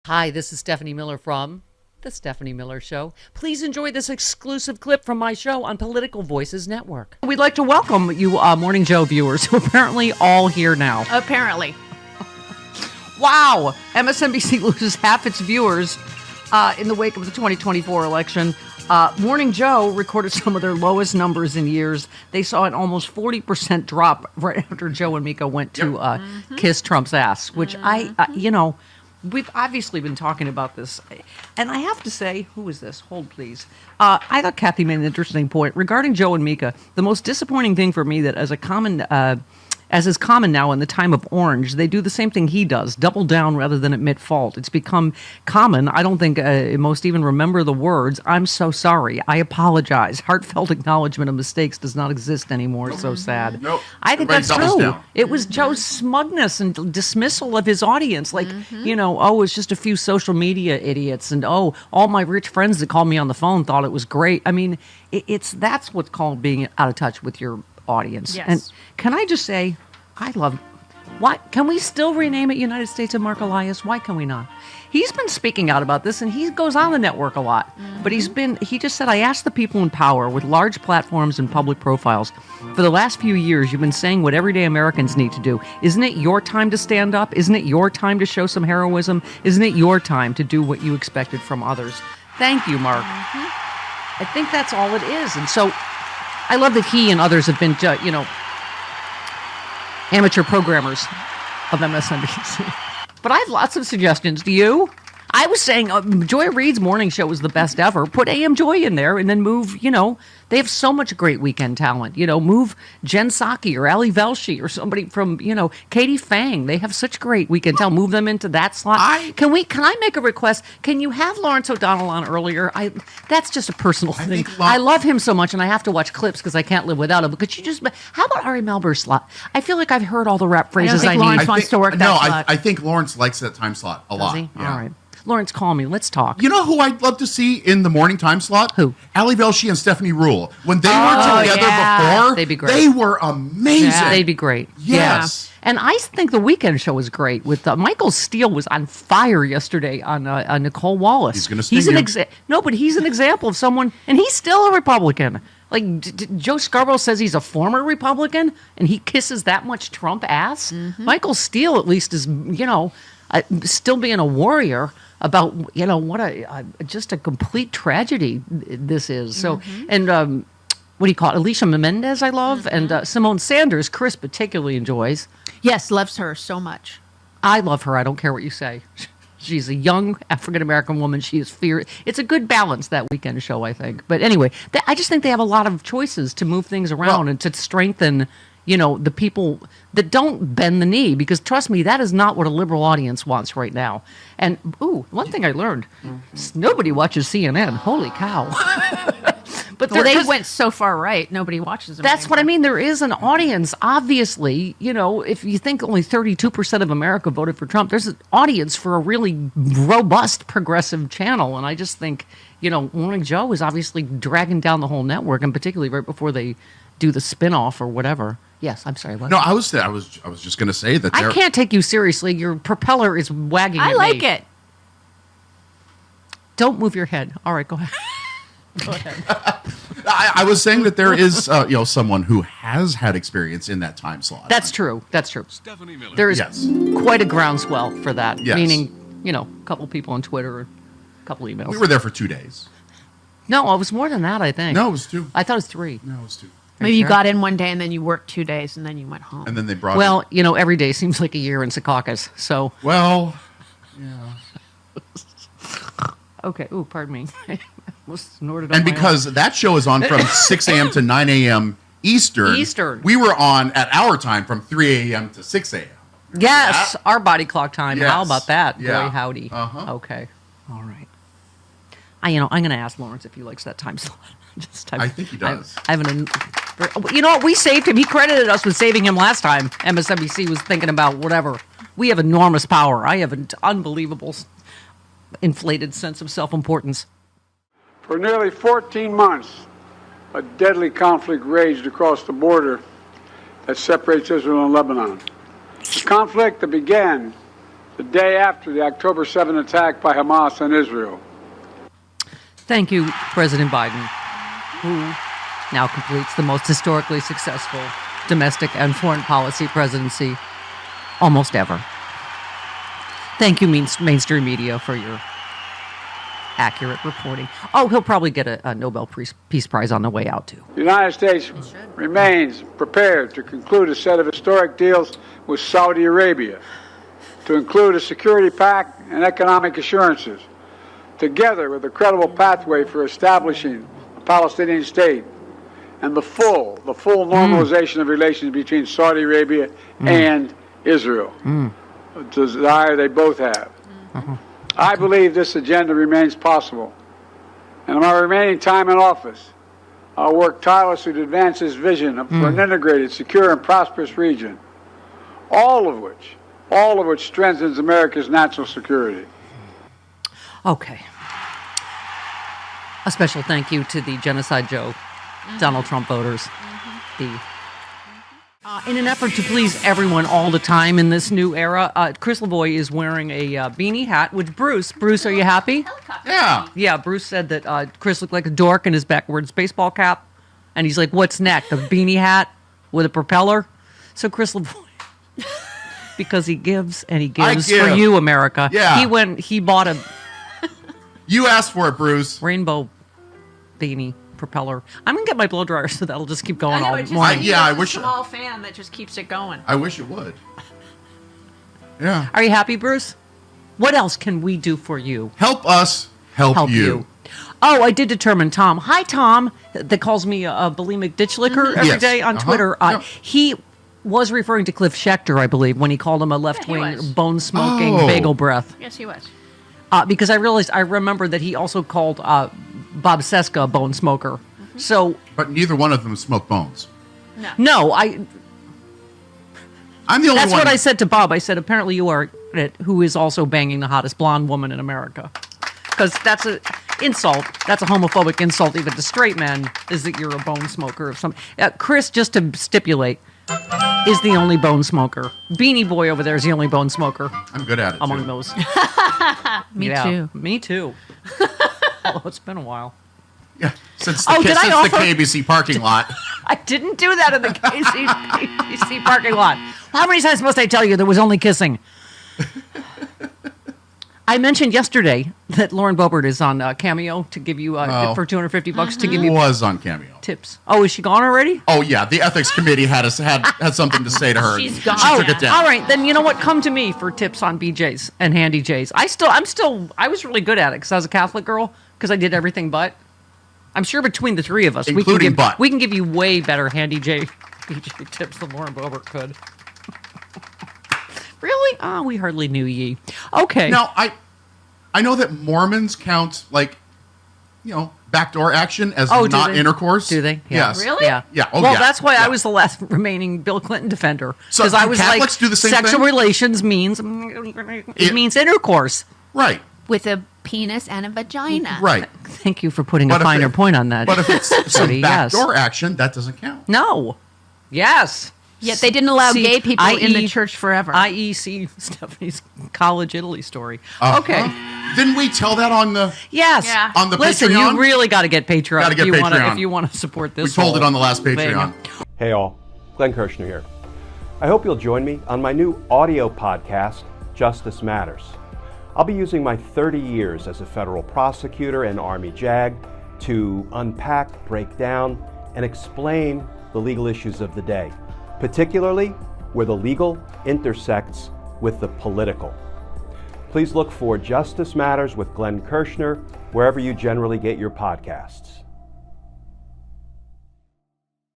Hi, this is Stephanie Miller from The Stephanie Miller Show. Please enjoy this exclusive clip from my show on Political Voices Network. We'd like to welcome you Morning Joe viewers who are apparently all here now. Apparently. Wow! MSNBC loses half its viewers in the wake of the 2024 election. Morning Joe recorded some of their lowest numbers in years. They saw an almost 40% drop right after Joe and Mika went to kiss Trump's ass, which we've obviously been talking about this. And I have to say, who is this? Hold, please. I thought Kathy made an interesting point regarding Joe and Mika. The most disappointing thing for me that as is common now in the time of Orange, they do the same thing he does, double down rather than admit fault. It's become common. I don't think most even remember the words, I'm so sorry, I apologize. Heartfelt acknowledgement of mistakes does not exist anymore. It's so sad. Nope. I think Everybody that's true. down. It was Joe's smugness and dismissal of his audience. Like, it's just a few social media idiots. And, all my rich friends that called me on the phone thought it was great. I mean, that's what's called being out of touch with your audience. Yes. And can I just say, why can we still rename it United States of Mark Elias? Why can we not? He's been speaking out about this, and he goes on the network a lot. But he just said, I asked the people in power with large platforms and public profiles, for the last few years, you've been saying what everyday Americans need to do. Isn't it your time to stand up? Isn't it your time to show some heroism? Isn't it your time to do what you expected from others? Thank you, Mark. I think that's all it is. And so I love that he and others have been, amateur programmers of MSNBC. But I have lots of suggestions. Do you? I was saying Joy Reid's morning show was the best ever. Put AM Joy in there and then move, they have so much great weekend talent. Move Jen Psaki or Ali Velshi or somebody from, Katie Fang. They have such great weekend talent. Move them into that slot. Can I make a request? Can you have Lawrence O'Donnell on earlier? That's just a personal thing. I love him so much and I have to watch clips because I can't live without him. But could you just, how about Ari Melber's slot? I feel like I've heard all the rap phrases I need. Lawrence wants to work that slot. I think Lawrence likes that time slot a lot. Does he? Yeah. All right. Lawrence, call me. Let's talk. You know who I'd love to see in the morning time slot? Who? Ali Velshi and Stephanie Rule. When they were together before, they'd be great. They were amazing. Yeah, they'd be great. Yes. Yeah. And I think the weekend show was great. With Michael Steele was on fire yesterday on Nicole Wallace. He's going to sting you. But he's an example of someone, and he's still a Republican. Like Joe Scarborough says he's a former Republican, and he kisses that much Trump ass. Michael Steele at least is, still being a warrior about what just a complete tragedy this is. So and what do you call it? Alicia Menendez I love, and Simone Sanders Chris particularly enjoys. Yes, loves her so much. I love her. I don't care what you say. She's a young African American woman. She is fierce. It's a good balance, that weekend show, I think. But anyway, I just think they have a lot of choices to move things around and to strengthen the people that don't bend the knee, because trust me, that is not what a liberal audience wants right now. And one thing I learned, nobody watches CNN. Holy cow. But they went so far right, nobody watches them. That's what I mean. There is an audience, obviously. If you think only 32% of America voted for Trump, there's an audience for a really robust progressive channel. And I just think, Morning Joe is obviously dragging down the whole network, and particularly right before they do the spinoff or whatever. Yes, I'm sorry. What? No, I was just going to say that I can't take you seriously. Your propeller is wagging at me. I like it. Don't move your head. All right, go ahead. Go ahead. I was saying that there is someone who has had experience in that time slot. That's true. That's true. Stephanie Miller. There is quite a groundswell for that. Yes. Meaning, a couple people on Twitter, a couple emails. We were there for 2 days. No, it was more than that, I think. No, it was 2. I thought it was 3. No, it was 2. Maybe you got in one day and then you worked 2 days and then you went home. And then they brought every day seems like a year in Secaucus. So. Well, yeah. Okay. Ooh, pardon me. Snorted on and because that show is on from 6 a.m. to 9 a.m. Eastern. We were on at our time from 3 a.m. to 6 a.m. Yes, our body clock time. Yes. How about that? Yeah. Boy, howdy. Uh-huh. Okay. All right. I'm going to ask Lawrence if he likes that time slot. I think he does. You know what? We saved him. He credited us with saving him last time. MSNBC was thinking about whatever. We have enormous power. I have an unbelievable inflated sense of self-importance. For nearly 14 months, a deadly conflict raged across the border that separates Israel and Lebanon. A conflict that began the day after the October 7th attack by Hamas on Israel. Thank you, President Biden, who now completes the most historically successful domestic and foreign policy presidency almost ever. Thank you, mainstream media, for your accurate reporting. Oh, he'll probably get a Nobel Peace Prize on the way out, too. The United States remains prepared to conclude a set of historic deals with Saudi Arabia, to include a security pact and economic assurances, together with a credible pathway for establishing a Palestinian state and the full normalization of relations between Saudi Arabia and Israel, a desire they both have. I believe this agenda remains possible, and in my remaining time in office, I'll work tirelessly to advance this vision for an integrated, secure, and prosperous region, all of which strengthens America's national security. Okay. A special thank you to the Genocide Joe, Donald Trump voters. In an effort to please everyone all the time in this new era, Chris Lavoie is wearing a beanie hat, which Bruce, are you happy? Yeah. Yeah, Bruce said that Chris looked like a dork in his backwards baseball cap. And he's like, what's next? A beanie hat with a propeller? So Chris Lavoie, because he gives and he gives for you, America. Yeah. He bought a You asked for it, Bruce. rainbow beanie propeller. I'm going to get my blow dryer so that'll just keep going I know, all it's morning. just I a wish- small fan that just keeps it going. I wish it would. Yeah. Are you happy, Bruce? What else can we do for you? Help us help you. Oh, I did determine Tom. Hi, Tom. That calls me a bulimic ditch licker every day Yes. on Twitter. Yeah. He was referring to Cliff Schechter, I believe, when he called him a left-wing, was. bone-smoking Oh. bagel breath. Yes, he was. Because I remember that he also called Bob Seska a bone smoker. So, But neither one of them smoke bones. no, I'm the only that's one. what I said to Bob. I said, apparently you are it, who is also banging the hottest blonde woman in America. Because that's an insult. That's a homophobic insult even to straight men, is that you're a bone smoker of some. Chris, just to stipulate, is the only bone smoker. Beanie Boy over there is the only bone smoker I'm good at it. among too. those. Me Yeah, too. Me too. Although it's been a while. Yeah. Since the, Oh, did I since offer- the KBC parking lot. I didn't do that in the KC parking lot. How many times must I tell you there was only kissing? I mentioned yesterday that Lauren Boebert is on Cameo to give you for $250 to give you was on Cameo. tips. Oh, is she gone already? Oh yeah, the ethics committee had something to say to her. She's gone. She took Oh, it down. All right, then you know what? Come to me for tips on BJs and handy J's. I was really good at it because I was a Catholic girl because I did everything but. I'm sure between the three of us, Including butt. we can give you way better handy BJ tips than Lauren Boebert could. Really? Ah, we hardly knew ye. Okay. Now I know that Mormons count backdoor action as do not they? intercourse. Do they? Yeah. Yes. Really? Yeah. Yeah. Oh, well, yeah. that's why I Yeah. was the last remaining Bill Clinton defender. So Because I do was Catholics like, do the same sexual thing? relations means intercourse. Right. With a penis and a vagina. Right. Thank you for putting But a if finer it- point on that. But if it's some Buddy, yes. backdoor action, that doesn't count. No. Yes. Yet they didn't allow See, gay people in the i.e. church forever. IEC Stephanie's college Italy story. Uh-huh. Okay. Didn't we tell that on the? Yes. Yeah. On the Listen, Patreon? you really got to get Patreon Gotta get Patreon. if you want to support this. We told it whole on the last thing. Patreon. Hey all, Glenn Kirshner here. I hope you'll join me on my new audio podcast, Justice Matters. I'll be using my 30 years as a federal prosecutor and Army JAG to unpack, break down, and explain the legal issues of the day, particularly where the legal intersects with the political. Please look for Justice Matters with Glenn Kirshner wherever you generally get your podcasts.